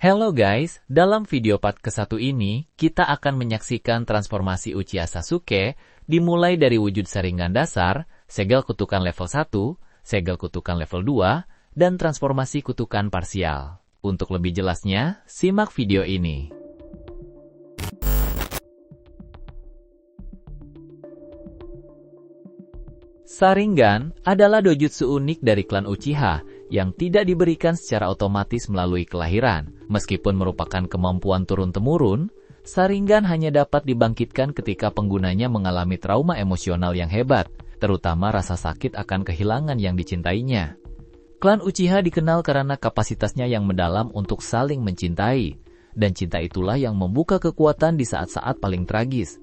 Hello guys, dalam video part ke-1 ini, kita akan menyaksikan transformasi Uchiha Sasuke dimulai dari wujud Sharingan dasar, segel kutukan level 1, segel kutukan level 2, dan transformasi kutukan parsial. Untuk lebih jelasnya, simak video ini. Sharingan adalah dojutsu unik dari klan Uchiha yang tidak diberikan secara otomatis melalui kelahiran. Meskipun merupakan kemampuan turun-temurun, Sharingan hanya dapat dibangkitkan ketika penggunanya mengalami trauma emosional yang hebat, terutama rasa sakit akan kehilangan yang dicintainya. Klan Uchiha dikenal karena kapasitasnya yang mendalam untuk saling mencintai, dan cinta itulah yang membuka kekuatan di saat-saat paling tragis.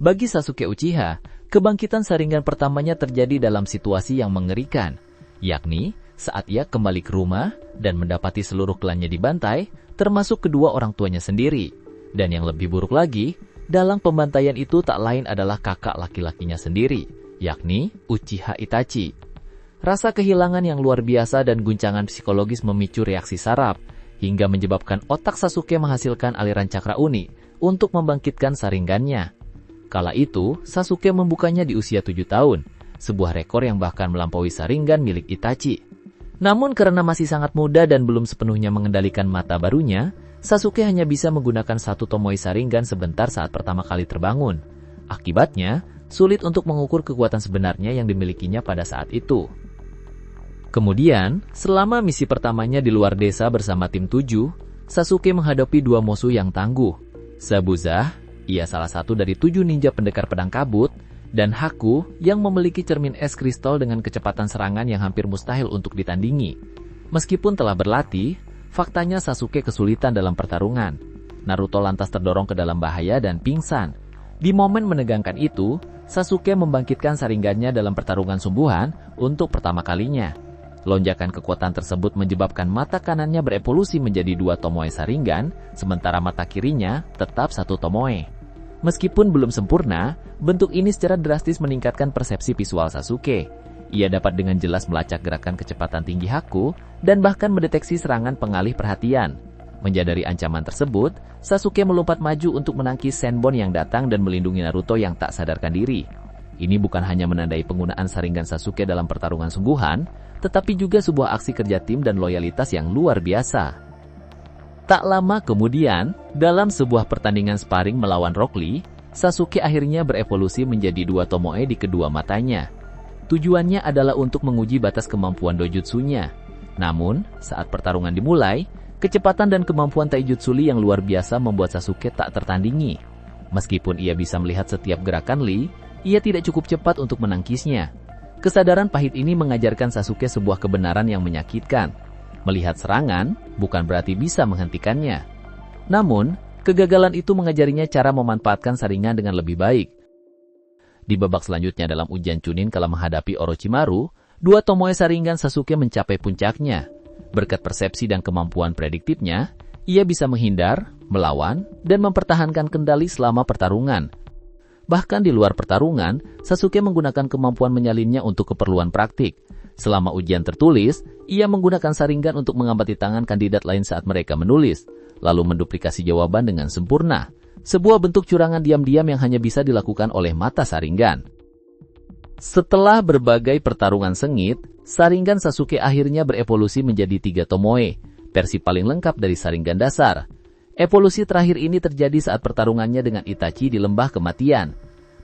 Bagi Sasuke Uchiha, kebangkitan Sharingan pertamanya terjadi dalam situasi yang mengerikan, yakni saat ia kembali ke rumah dan mendapati seluruh klannya dibantai, termasuk kedua orang tuanya sendiri. Dan yang lebih buruk lagi, dalam pembantaian itu tak lain adalah kakak laki-lakinya sendiri, yakni Uchiha Itachi. Rasa kehilangan yang luar biasa dan guncangan psikologis memicu reaksi saraf, hingga menyebabkan otak Sasuke menghasilkan aliran cakra uni untuk membangkitkan Sharingannya. Kala itu, Sasuke membukanya di usia 7 tahun, sebuah rekor yang bahkan melampaui Sharingan milik Itachi. Namun karena masih sangat muda dan belum sepenuhnya mengendalikan mata barunya, Sasuke hanya bisa menggunakan satu Tomoe Sharingan sebentar saat pertama kali terbangun. Akibatnya, sulit untuk mengukur kekuatan sebenarnya yang dimilikinya pada saat itu. Kemudian, selama misi pertamanya di luar desa bersama tim 7, Sasuke menghadapi dua musuh yang tangguh. Zabuza, ia salah satu dari 7 ninja pendekar pedang kabut, dan Haku yang memiliki cermin es kristal dengan kecepatan serangan yang hampir mustahil untuk ditandingi. Meskipun telah berlatih, faktanya Sasuke kesulitan dalam pertarungan. Naruto lantas terdorong ke dalam bahaya dan pingsan. Di momen menegangkan itu, Sasuke membangkitkan Sharingannya dalam pertarungan sungguhan untuk pertama kalinya. Lonjakan kekuatan tersebut menyebabkan mata kanannya berevolusi menjadi 2 Tomoe Sharingan, sementara mata kirinya tetap 1 Tomoe. Meskipun belum sempurna, bentuk ini secara drastis meningkatkan persepsi visual Sasuke. Ia dapat dengan jelas melacak gerakan kecepatan tinggi Haku dan bahkan mendeteksi serangan pengalih perhatian. Menyadari ancaman tersebut, Sasuke melompat maju untuk menangkis Senbon yang datang dan melindungi Naruto yang tak sadarkan diri. Ini bukan hanya menandai penggunaan Sharingan Sasuke dalam pertarungan sungguhan, tetapi juga sebuah aksi kerja tim dan loyalitas yang luar biasa. Tak lama kemudian, dalam sebuah pertandingan sparring melawan Rock Lee, Sasuke akhirnya berevolusi menjadi 2 Tomoe di kedua matanya. Tujuannya adalah untuk menguji batas kemampuan dojutsunya. Namun, saat pertarungan dimulai, kecepatan dan kemampuan taijutsu Lee yang luar biasa membuat Sasuke tak tertandingi. Meskipun ia bisa melihat setiap gerakan Lee, ia tidak cukup cepat untuk menangkisnya. Kesadaran pahit ini mengajarkan Sasuke sebuah kebenaran yang menyakitkan. Melihat serangan bukan berarti bisa menghentikannya. Namun, kegagalan itu mengajarinya cara memanfaatkan Sharingan dengan lebih baik. Di babak selanjutnya dalam ujian Chunin kala menghadapi Orochimaru, 2 Tomoe Sharingan Sasuke mencapai puncaknya. Berkat persepsi dan kemampuan prediktifnya, ia bisa menghindar, melawan, dan mempertahankan kendali selama pertarungan. Bahkan di luar pertarungan, Sasuke menggunakan kemampuan menyalinnya untuk keperluan praktik. Selama ujian tertulis, ia menggunakan Sharingan untuk mengamati tangan kandidat lain saat mereka menulis, lalu menduplikasi jawaban dengan sempurna. Sebuah bentuk curangan diam-diam yang hanya bisa dilakukan oleh mata Sharingan. Setelah berbagai pertarungan sengit, Sharingan Sasuke akhirnya berevolusi menjadi 3 Tomoe, versi paling lengkap dari Sharingan dasar. Evolusi terakhir ini terjadi saat pertarungannya dengan Itachi di Lembah Kematian.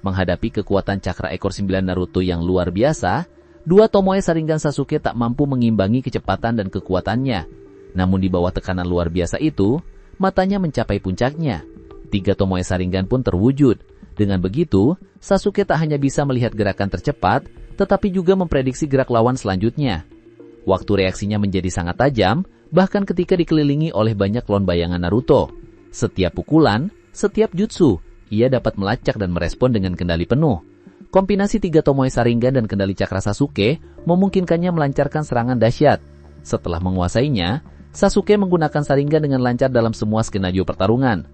Menghadapi kekuatan cakra ekor 9 Naruto yang luar biasa, 2 Tomoe Sharingan Sasuke tak mampu mengimbangi kecepatan dan kekuatannya. Namun di bawah tekanan luar biasa itu, matanya mencapai puncaknya. 3 Tomoe Sharingan pun terwujud. Dengan begitu, Sasuke tak hanya bisa melihat gerakan tercepat, tetapi juga memprediksi gerak lawan selanjutnya. Waktu reaksinya menjadi sangat tajam, bahkan ketika dikelilingi oleh banyak klon bayangan Naruto. Setiap pukulan, setiap jutsu, ia dapat melacak dan merespon dengan kendali penuh. Kombinasi 3 Tomoe Sharingan dan kendali cakra Sasuke memungkinkannya melancarkan serangan dahsyat. Setelah menguasainya, Sasuke menggunakan Sharingan dengan lancar dalam semua skenario pertarungan.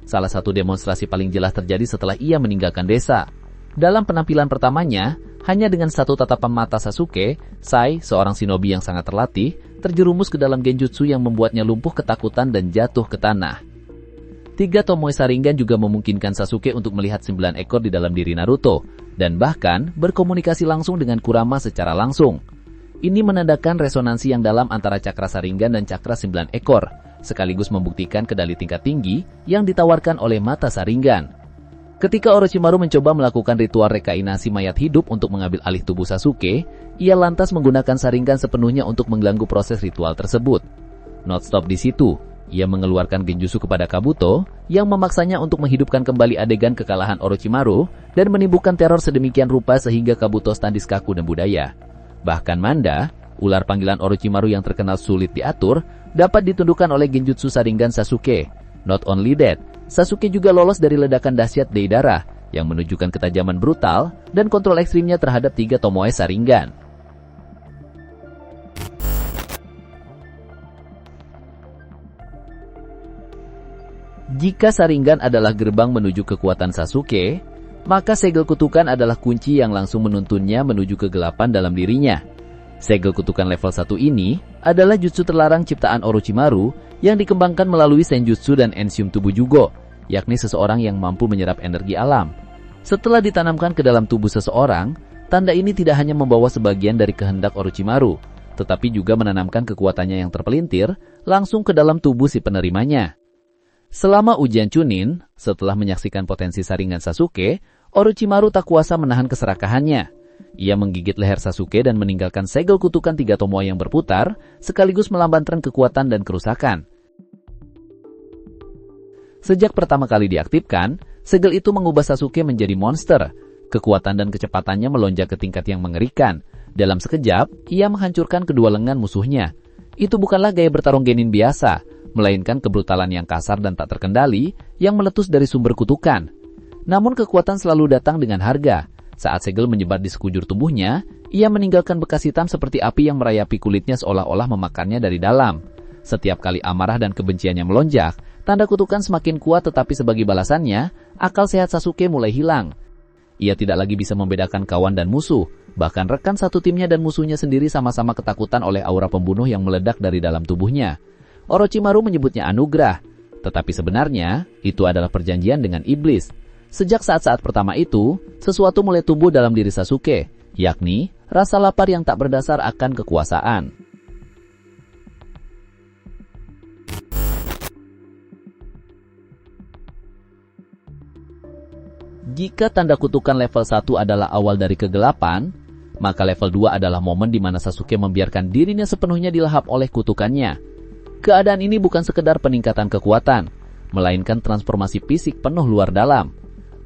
Salah satu demonstrasi paling jelas terjadi setelah ia meninggalkan desa. Dalam penampilan pertamanya, hanya dengan satu tatapan mata Sasuke, Sai, seorang shinobi yang sangat terlatih, terjerumus ke dalam genjutsu yang membuatnya lumpuh ketakutan dan jatuh ke tanah. 3 Tomoe Sharingan juga memungkinkan Sasuke untuk melihat 9 ekor di dalam diri Naruto, dan bahkan berkomunikasi langsung dengan Kurama secara langsung. Ini menandakan resonansi yang dalam antara cakra Sharingan dan cakra 9 ekor, sekaligus membuktikan kedali tingkat tinggi yang ditawarkan oleh mata Sharingan. Ketika Orochimaru mencoba melakukan ritual rekainasi mayat hidup untuk mengambil alih tubuh Sasuke, ia lantas menggunakan Sharingan sepenuhnya untuk mengganggu proses ritual tersebut. Not stop di situ. Ia mengeluarkan genjutsu kepada Kabuto yang memaksanya untuk menghidupkan kembali adegan kekalahan Orochimaru dan menimbulkan teror sedemikian rupa sehingga Kabuto standis kaku dan budaya. Bahkan Manda, ular panggilan Orochimaru yang terkenal sulit diatur, dapat ditundukkan oleh genjutsu Sharingan Sasuke. Not only that, Sasuke juga lolos dari ledakan dahsyat Deidara yang menunjukkan ketajaman brutal dan kontrol ekstrimnya terhadap 3 Tomoe Sharingan. Jika Sharingan adalah gerbang menuju kekuatan Sasuke, maka segel kutukan adalah kunci yang langsung menuntunnya menuju kegelapan dalam dirinya. Segel kutukan level 1 ini adalah jutsu terlarang ciptaan Orochimaru yang dikembangkan melalui Senjutsu dan Enshium Tubuh Jugo, yakni seseorang yang mampu menyerap energi alam. Setelah ditanamkan ke dalam tubuh seseorang, tanda ini tidak hanya membawa sebagian dari kehendak Orochimaru, tetapi juga menanamkan kekuatannya yang terpelintir langsung ke dalam tubuh si penerimanya. Selama ujian Chunin, setelah menyaksikan potensi Sharingan Sasuke, Orochimaru tak kuasa menahan keserakahannya. Ia menggigit leher Sasuke dan meninggalkan segel kutukan 3 Tomoe yang berputar, sekaligus melambangkan kekuatan dan kerusakan. Sejak pertama kali diaktifkan, segel itu mengubah Sasuke menjadi monster. Kekuatan dan kecepatannya melonjak ke tingkat yang mengerikan. Dalam sekejap, ia menghancurkan kedua lengan musuhnya. Itu bukanlah gaya bertarung genin biasa, melainkan kebrutalan yang kasar dan tak terkendali yang meletus dari sumber kutukan. Namun kekuatan selalu datang dengan harga. Saat segel menyebar di sekujur tubuhnya, ia meninggalkan bekas hitam seperti api yang merayapi kulitnya seolah-olah memakannya dari dalam. Setiap kali amarah dan kebenciannya melonjak, tanda kutukan semakin kuat, tetapi sebagai balasannya, akal sehat Sasuke mulai hilang. Ia tidak lagi bisa membedakan kawan dan musuh, bahkan rekan satu timnya dan musuhnya sendiri sama-sama ketakutan oleh aura pembunuh yang meledak dari dalam tubuhnya. Orochimaru menyebutnya anugerah, tetapi sebenarnya itu adalah perjanjian dengan iblis. Sejak saat-saat pertama itu, sesuatu mulai tumbuh dalam diri Sasuke, yakni rasa lapar yang tak berdasar akan kekuasaan. Jika tanda kutukan level 1 adalah awal dari kegelapan, maka level 2 adalah momen di mana Sasuke membiarkan dirinya sepenuhnya dilahap oleh kutukannya. Keadaan ini bukan sekedar peningkatan kekuatan, melainkan transformasi fisik penuh luar dalam.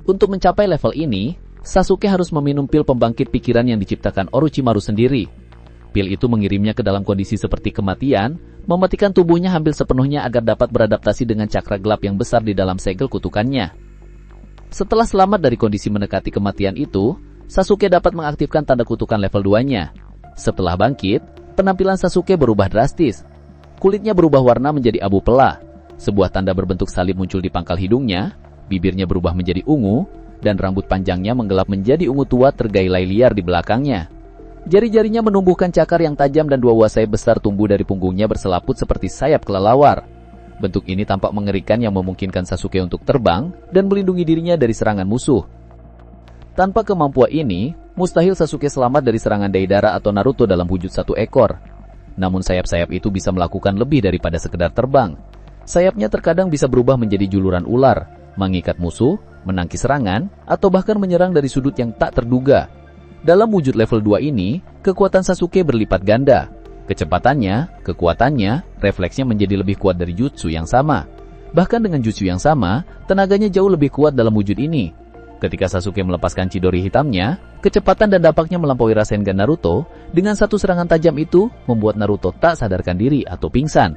Untuk mencapai level ini, Sasuke harus meminum pil pembangkit pikiran yang diciptakan Orochimaru sendiri. Pil itu mengirimnya ke dalam kondisi seperti kematian, mematikan tubuhnya hampir sepenuhnya agar dapat beradaptasi dengan cakra gelap yang besar di dalam segel kutukannya. Setelah selamat dari kondisi mendekati kematian itu, Sasuke dapat mengaktifkan tanda kutukan level 2-nya. Setelah bangkit, penampilan Sasuke berubah drastis. Kulitnya berubah warna menjadi abu pela. Sebuah tanda berbentuk salib muncul di pangkal hidungnya, bibirnya berubah menjadi ungu, dan rambut panjangnya menggelap menjadi ungu tua tergailai liar di belakangnya. Jari-jarinya menumbuhkan cakar yang tajam dan 2 buah sayap besar tumbuh dari punggungnya berselaput seperti sayap kelelawar. Bentuk ini tampak mengerikan yang memungkinkan Sasuke untuk terbang dan melindungi dirinya dari serangan musuh. Tanpa kemampuan ini, mustahil Sasuke selamat dari serangan Deidara atau Naruto dalam wujud satu ekor. Namun sayap-sayap itu bisa melakukan lebih daripada sekedar terbang. Sayapnya terkadang bisa berubah menjadi juluran ular, mengikat musuh, menangkis serangan, atau bahkan menyerang dari sudut yang tak terduga. Dalam wujud level 2 ini, kekuatan Sasuke berlipat ganda. Kecepatannya, kekuatannya, refleksnya menjadi lebih kuat dari jutsu yang sama. Bahkan dengan jutsu yang sama, tenaganya jauh lebih kuat dalam wujud ini. Ketika Sasuke melepaskan Chidori hitamnya, kecepatan dan dampaknya melampaui Rasengan Naruto. Dengan satu serangan tajam itu, membuat Naruto tak sadarkan diri atau pingsan.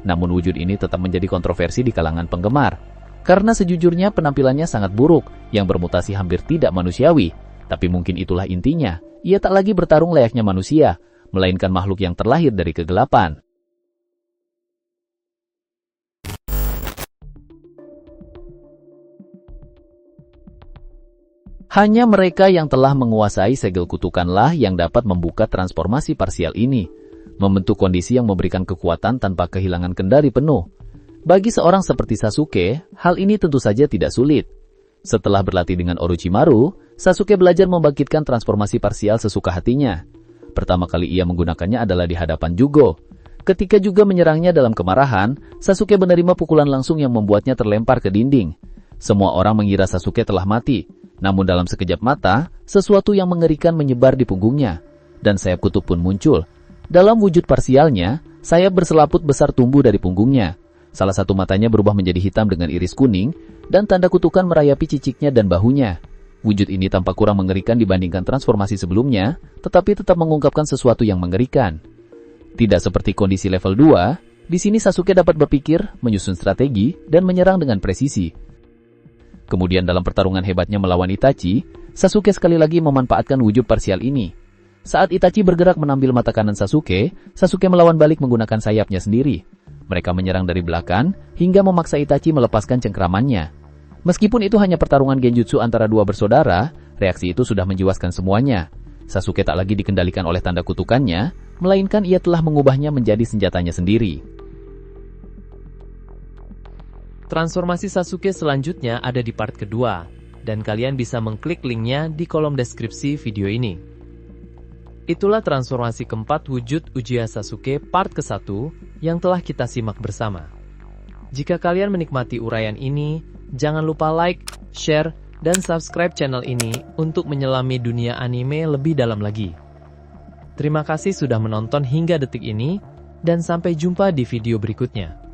Namun wujud ini tetap menjadi kontroversi di kalangan penggemar. Karena sejujurnya penampilannya sangat buruk, yang bermutasi hampir tidak manusiawi. Tapi mungkin itulah intinya, ia tak lagi bertarung layaknya manusia, melainkan makhluk yang terlahir dari kegelapan. Hanya mereka yang telah menguasai segel kutukanlah yang dapat membuka transformasi parsial ini. membentuk kondisi yang memberikan kekuatan tanpa kehilangan kendali penuh. Bagi seorang seperti Sasuke, hal ini tentu saja tidak sulit. Setelah berlatih dengan Orochimaru, Sasuke belajar membangkitkan transformasi parsial sesuka hatinya. Pertama kali ia menggunakannya adalah di hadapan Jugo. Ketika juga menyerangnya dalam kemarahan, Sasuke menerima pukulan langsung yang membuatnya terlempar ke dinding. Semua orang mengira Sasuke telah mati, namun dalam sekejap mata, sesuatu yang mengerikan menyebar di punggungnya, dan sayap kutub pun muncul. Dalam wujud parsialnya, sayap berselaput besar tumbuh dari punggungnya. Salah satu matanya berubah menjadi hitam dengan iris kuning, dan tanda kutukan merayapi ciciknya dan bahunya. Wujud ini tampak kurang mengerikan dibandingkan transformasi sebelumnya, tetapi tetap mengungkapkan sesuatu yang mengerikan. Tidak seperti kondisi level 2, di sini Sasuke dapat berpikir, menyusun strategi, dan menyerang dengan presisi. Kemudian dalam pertarungan hebatnya melawan Itachi, Sasuke sekali lagi memanfaatkan wujud parsial ini. Saat Itachi bergerak menambil mata kanan Sasuke, Sasuke melawan balik menggunakan sayapnya sendiri. Mereka menyerang dari belakang, hingga memaksa Itachi melepaskan cengkramannya. Meskipun itu hanya pertarungan genjutsu antara dua bersaudara, reaksi itu sudah menjiwaskan semuanya. Sasuke tak lagi dikendalikan oleh tanda kutukannya, melainkan ia telah mengubahnya menjadi senjatanya sendiri. Transformasi Sasuke selanjutnya ada di part kedua, dan kalian bisa mengklik linknya di kolom deskripsi video ini. Itulah transformasi keempat wujud Uchiha Sasuke part ke-1 yang telah kita simak bersama. Jika kalian menikmati uraian ini, jangan lupa like, share, dan subscribe channel ini untuk menyelami dunia anime lebih dalam lagi. Terima kasih sudah menonton hingga detik ini, dan sampai jumpa di video berikutnya.